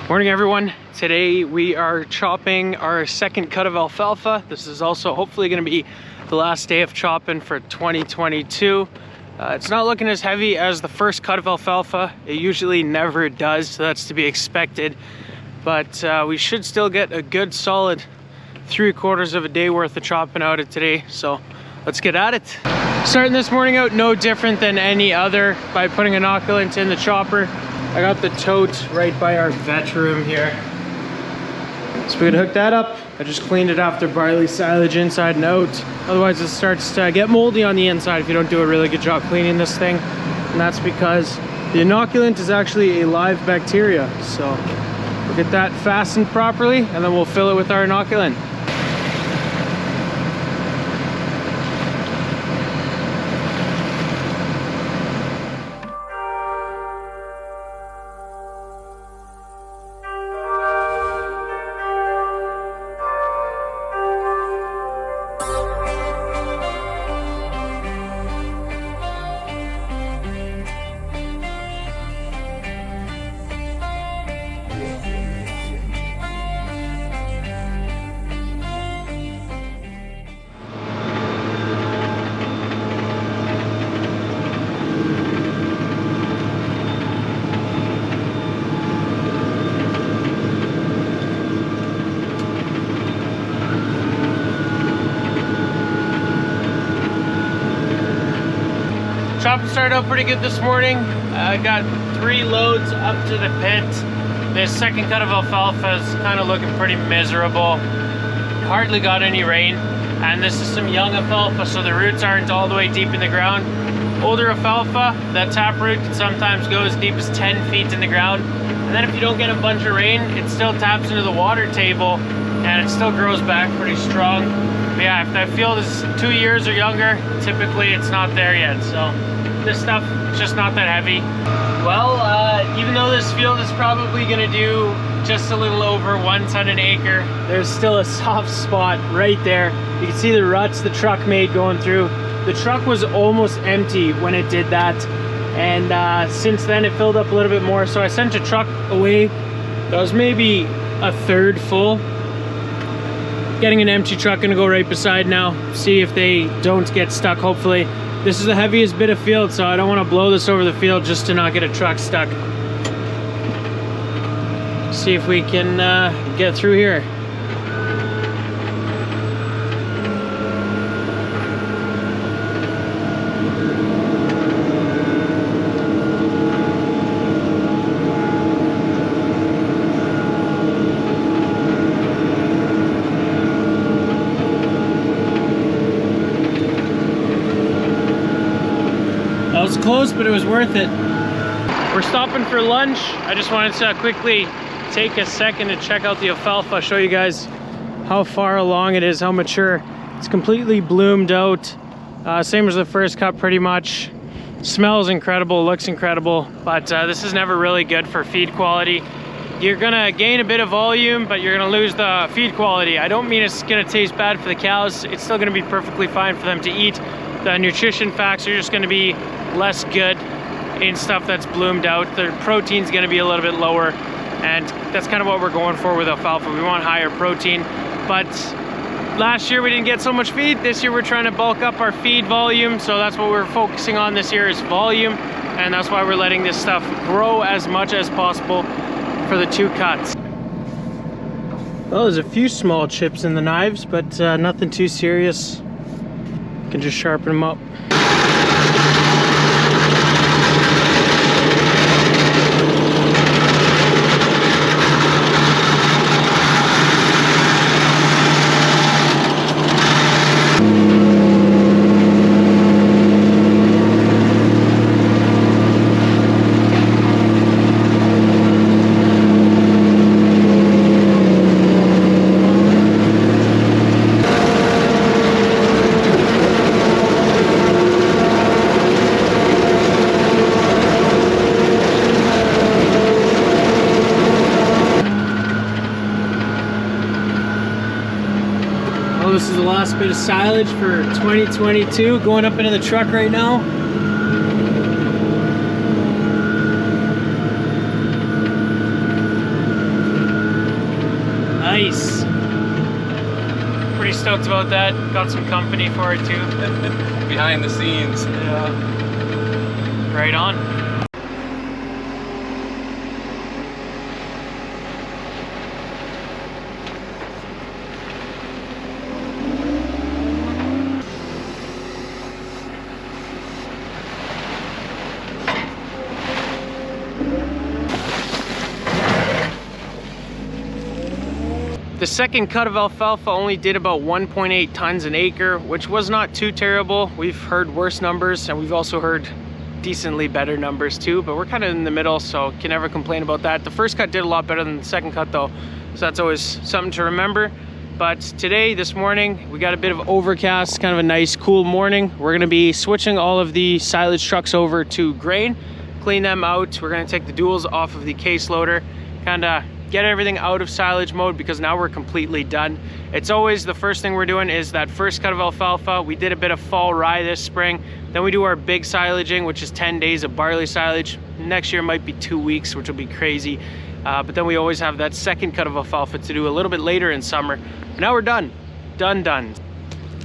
Morning everyone. Today we are chopping our second cut of alfalfa. This is also hopefully going to be the last day of chopping for 2022. It's not looking as heavy as the first cut of alfalfa. It usually never does, so that's to be expected. But we should still get a good solid 3/4 of a day worth of chopping out of today. So let's get at it. Starting this morning out no different than any other by putting inoculant in the chopper. I got the tote right by our vet room here. So we're gonna hook that up. I just cleaned it after barley silage inside and out. Otherwise it starts to get moldy on the inside if you don't do a really good job cleaning this thing. And that's because the inoculant is actually a live bacteria. So we'll get that fastened properly and then we'll fill it with our inoculant. Chopping started out pretty good this morning. I got 3 loads up to the pit. This second cut of alfalfa is kind of looking pretty miserable. Hardly got any rain. And this is some young alfalfa, so the roots aren't all the way deep in the ground. Older alfalfa, that taproot can sometimes go as deep as 10 feet in the ground. And then if you don't get a bunch of rain, it still taps into the water table and it still grows back pretty strong. But yeah, if I feel this is 2 years or younger, typically it's not there yet. So this stuff is just not that heavy. Well, even though this field is probably gonna do just a little over 1 ton an acre, there's still a soft spot right there. You can see the ruts the truck made going through. The truck was almost empty when it did that. And since then it filled up a little bit more. So I sent a truck away that was maybe a third full. Getting an empty truck, gonna go right beside now. See if they don't get stuck, hopefully. This is the heaviest bit of field, so I don't want to blow this over the field just to not get a truck stuck. See if we can get through here. That was close, but it was worth it. We're stopping for lunch. I just wanted to quickly take a second to check out the alfalfa, show you guys how far along it is, how mature. It's completely bloomed out. Same as the first cut pretty much. Smells incredible, looks incredible, but this is never really good for feed quality. You're gonna gain a bit of volume, but you're gonna lose the feed quality. I don't mean it's gonna taste bad for the cows. It's still gonna be perfectly fine for them to eat. The nutrition facts are just gonna be less good in stuff that's bloomed out. The protein's gonna be a little bit lower, and that's kind of what we're going for with alfalfa. We want higher protein, but last year we didn't get so much feed. This year we're trying to bulk up our feed volume, so that's what we're focusing on this year is volume, and that's why we're letting this stuff grow as much as possible for the 2 cuts. Well, there's a few small chips in the knives, but nothing too serious. You can just sharpen them up. This is the last bit of silage for 2022 going up into the truck right now. Nice. Pretty stoked about that. Got some company for it too. Behind the scenes. Yeah. Right on. The second cut of alfalfa only did about 1.8 tons an acre, which was not too terrible. We've heard worse numbers, and we've also heard decently better numbers too, but we're kind of in the middle, so can never complain about that. The first cut did a lot better than the second cut though, so that's always something to remember. But today, this morning, we got a bit of overcast, kind of a nice cool morning. We're gonna be switching all of the silage trucks over to grain, clean them out. We're gonna take the duals off of the case loader, kind of get everything out of silage mode, because now we're completely done. It's always the first thing we're doing is that first cut of alfalfa. We did a bit of fall rye this spring. Then we do our big silaging, which is 10 days of barley silage. Next year might be 2 weeks, which will be crazy. But then we always have that second cut of alfalfa to do a little bit later in summer. But now we're done, done.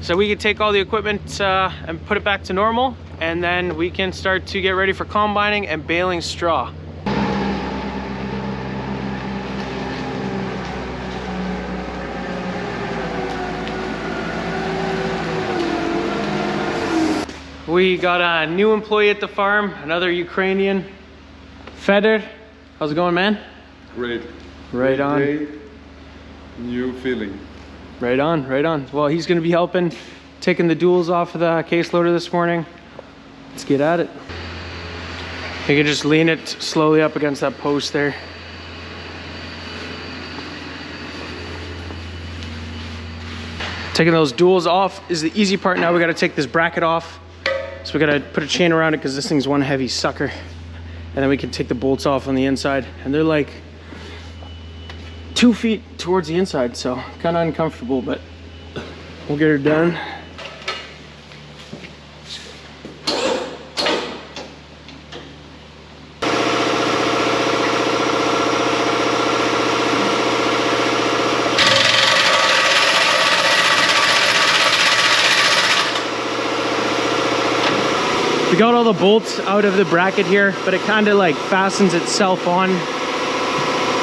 So we can take all the equipment and put it back to normal, and then we can start to get ready for combining and baling straw. We got a new employee at the farm, another Ukrainian, Fedor. How's it going, man? Great. Right on. Great. New feeling. Right on, right on. Well, he's gonna be helping, taking the duals off of the case loader this morning. Let's get at it. You can just lean it slowly up against that post there. Taking those duals off is the easy part. Now we gotta take this bracket off. So we gotta put a chain around it because this thing's one heavy sucker. And then we can take the bolts off on the inside. And they're like 2 feet towards the inside, so kind of uncomfortable, but we'll get her done. We got all the bolts out of the bracket here, but it kind of like fastens itself on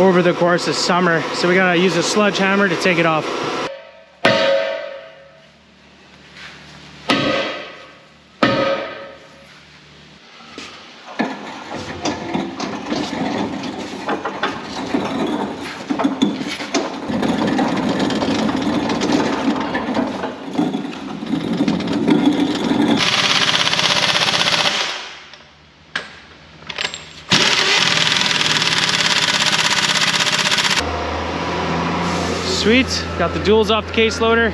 over the course of summer. So we gotta use a sledgehammer to take it off. Sweet, got the duals off the case loader.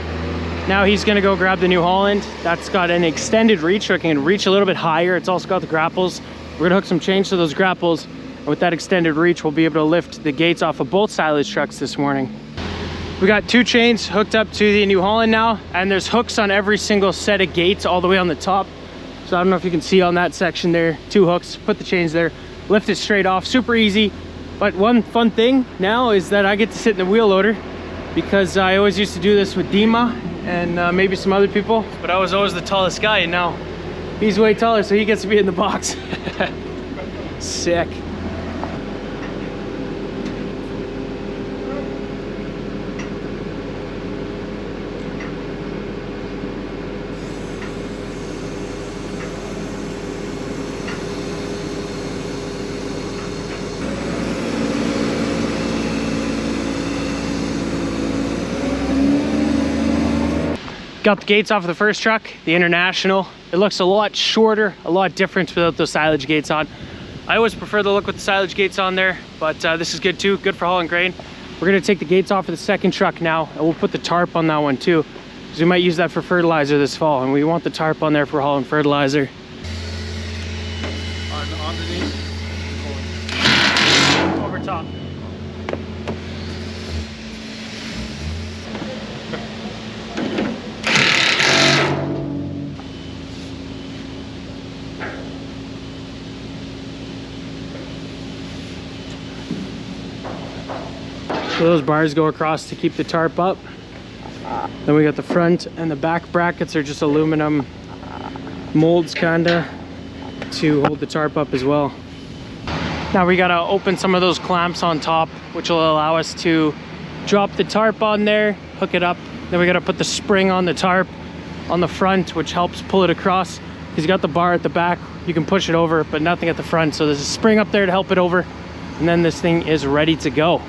Now he's gonna go grab the New Holland. That's got an extended reach, so it can reach a little bit higher. It's also got the grapples. We're gonna hook some chains to those grapples. And with that extended reach, we'll be able to lift the gates off of both silage trucks this morning. We got 2 chains hooked up to the New Holland now, and there's hooks on every single set of gates all the way on the top. So I don't know if you can see on that section there, 2 hooks, put the chains there, lift it straight off, super easy. But one fun thing now is that I get to sit in the wheel loader, because I always used to do this with Dima and maybe some other people, but I was always the tallest guy, and now he's way taller, so he gets to be in the box. Sick. Got the gates off of the first truck, the International. It looks a lot shorter, a lot different without those silage gates on. I always prefer the look with the silage gates on there, but this is good too, good for hauling grain. We're gonna take the gates off of the second truck now, and we'll put the tarp on that one too, because we might use that for fertilizer this fall, and we want the tarp on there for hauling fertilizer. Underneath? Over top. So those bars go across to keep the tarp up. Then we got the front and the back brackets are just aluminum molds kinda to hold the tarp up as well. Now we gotta open some of those clamps on top, which will allow us to drop the tarp on there, hook it up. Then we gotta put the spring on the tarp on the front, which helps pull it across. He's got the bar at the back, you can push it over, but nothing at the front. So there's a spring up there to help it over. And then this thing is ready to go.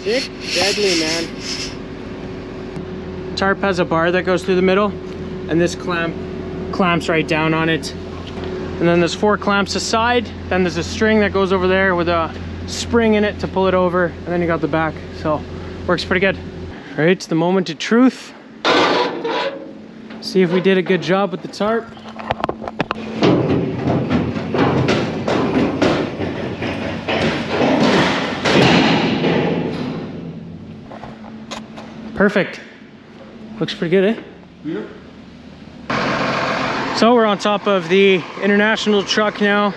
Sick, deadly, man. Tarp has a bar that goes through the middle, and this clamps right down on it. And then there's 4 clamps aside. Then there's a string that goes over there with a spring in it to pull it over, and then you got the back. So works pretty good. All right, it's the moment of truth. See if we did a good job with the tarp. Perfect. Looks pretty good, eh? Yeah. So we're on top of the International truck now.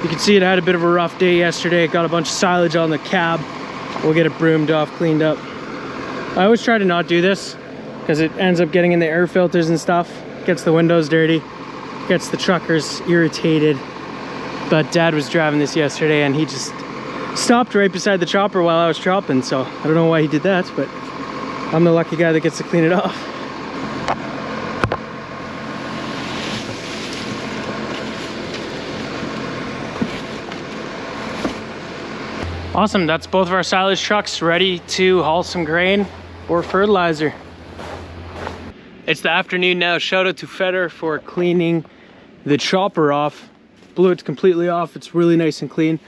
You can see it had a bit of a rough day yesterday. It got a bunch of silage on the cab. We'll get it broomed off, cleaned up. I always try to not do this because it ends up getting in the air filters and stuff. Gets the windows dirty, gets the truckers irritated. But Dad was driving this yesterday and he just stopped right beside the chopper while I was chopping. So I don't know why he did that, but I'm the lucky guy that gets to clean it off. Awesome, that's both of our silage trucks ready to haul some grain or fertilizer. It's the afternoon now. Shout out to Feder for cleaning the chopper off. Blew it completely off. It's really nice and clean.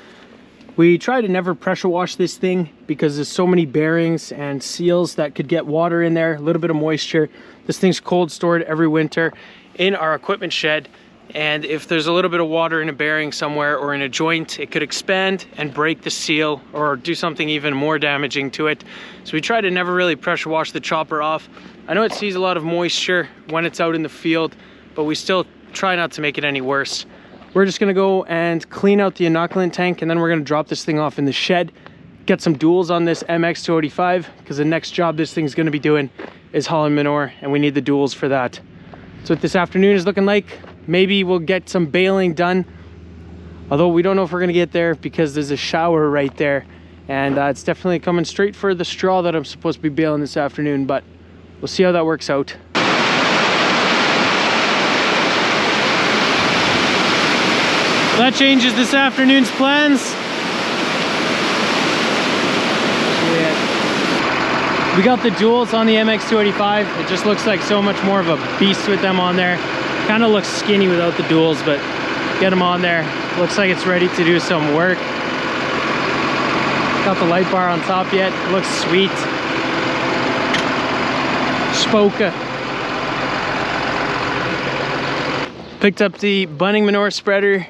We try to never pressure wash this thing because there's so many bearings and seals that could get water in there, a little bit of moisture. This thing's cold stored every winter in our equipment shed. And if there's a little bit of water in a bearing somewhere or in a joint, it could expand and break the seal or do something even more damaging to it. So we try to never really pressure wash the chopper off. I know it sees a lot of moisture when it's out in the field, but we still try not to make it any worse. We're just gonna go and clean out the inoculant tank, and then we're gonna drop this thing off in the shed, get some duals on this MX285, because the next job this thing's gonna be doing is hauling manure, and we need the duals for that. So what this afternoon is looking like, maybe we'll get some baling done, although we don't know if we're gonna get there because there's a shower right there, and it's definitely coming straight for the straw that I'm supposed to be baling this afternoon, but we'll see how that works out. That changes this afternoon's plans. We got the duals on the MX285. It just looks like so much more of a beast with them on there. Kind of looks skinny without the duals, but get them on there. Looks like it's ready to do some work. Got the light bar on top yet. It looks sweet. Spoka. Picked up the bunning manure spreader.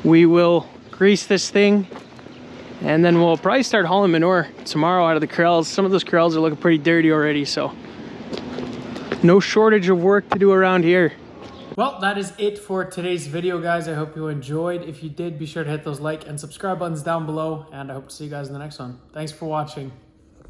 We will grease this thing and then we'll probably start hauling manure tomorrow out of the corrals. Some of those corrals are looking pretty dirty already, so no shortage of work to do around here. Well, that is it for today's video, guys. I hope you enjoyed. If you did, be sure to hit those like and subscribe buttons down below, and I hope to see you guys in the next one. Thanks for watching.